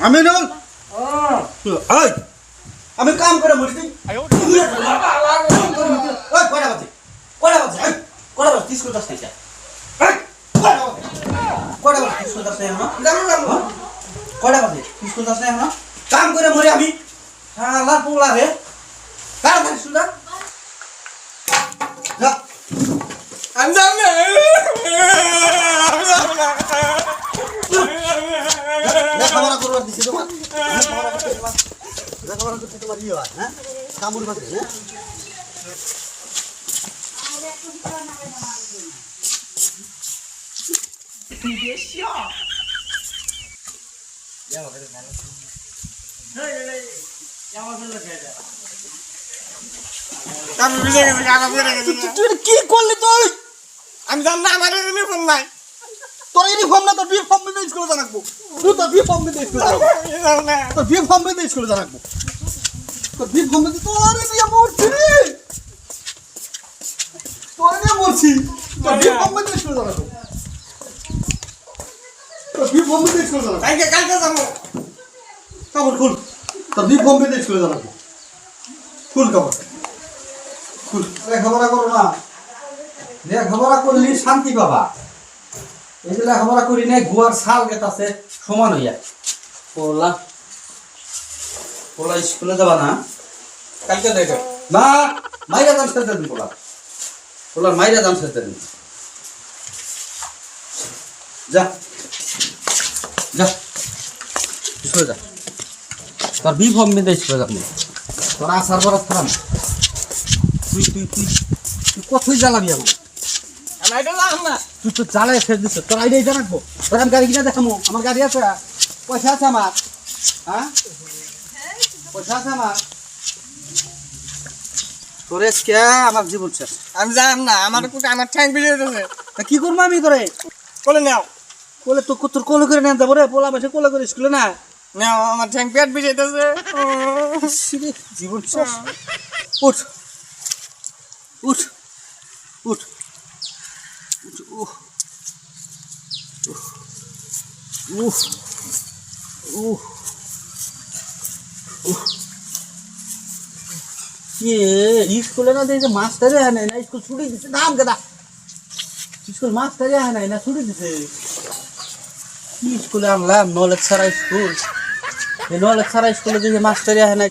আমি না ওই আমি কাম করে মরি তুই ওই কয়টা বাজে এই কয়টা বাজে স্কুল যাস না এই কয়টা বাজে স্কুল যাস না এখন কয়টা বাজে স্কুল যাস না এখন কাম করে মরি আমি শালা পোলা রে তাড়াতাড়ি স্কুল যা আমি যাব না লেখাপড়া করবার দিছি তোমার লেখাপড়া করতে তোমার ইয়ে হয় হ্যাঁ কামড় বাজে হ্যাঁ আমি বুঝে গেছি কাকা বুঝে গেছি তুই কি করলি তুই আমি জান না আমার ইউনিফর্ম নাই তোর ইউনিফর্ম না তোর বি ফর্ম মেনে স্কুলে জানাবো তুই তোর বি ফর্ম মেনে স্কুলে জানাবো তোর বি ফর্ম মেনে স্কুলে জানাবো তোর বি ফর্ম মেনে তোর নিয়ে মরছি তোর নিয়ে মরছি তোর বি ফর্ম মেনে স্কুলে জানাবো তোর বি ফর্ম মেনে স্কুলে জানাবো কালকে যাবো কাপড় খুল তোর বি ফর্ম মেনে স্কুলে জানাবো খুল কাপড় খুল লেখাপড়া করো না লেখাপড়া করলি শান্তি পাবা এই যে লেখাপড়া করি নাই গুয়ার শাল গেতাছে সমান হইয়া পোলা পোলা স্কুলে যাবা না কালকে দেখো না মাইরা দাম সেতে দিন পোলার মাইরা দাম সেতে দিন যা যা স্কুলে যা তোর বি ফর্ম মেনে স্কুলে যাবি তোর আসার পর থাম তুই তুই তুই তুই কতই জ্বালাবি আমার আমি এটা জান না তুই তো জ্বালায় ফের দিচ্ছ তোর আইডিয়াই জানাবো তোর আমি গাড়ি কিনা দেখাবো আমার গাড়ি আছে পয়সা আছে আমার হ্যাঁ পয়সা আছে আমার তোরে কে আমার জীবন শেষ আমি জান না আমার কুটা আমার ঠ্যাং বিজে গেছে তা কি করবো আমি তোরে কোলে নাও কোলে তো তোর কোলে করে নেন যাবো রে পোলা মাসে কোলে করে স্কুলে না নাও আমার ঠ্যাং পেট বিজে গেছে জীবন শেষ উঠ উঠ উঠ উঠ উহ উহ উহ উহ স্কুলে না দেখে মাস্টারে হয় না স্কুল ছুটি দিচ্ছে নাম কেদা স্কুল মাস্টারে হয় না ছুটি দিছে কি স্কুলে আনলাম নলেজ ছাড়া স্কুল এই নলেজ ছাড়া স্কুলে দেখে মাস্টারে হয় না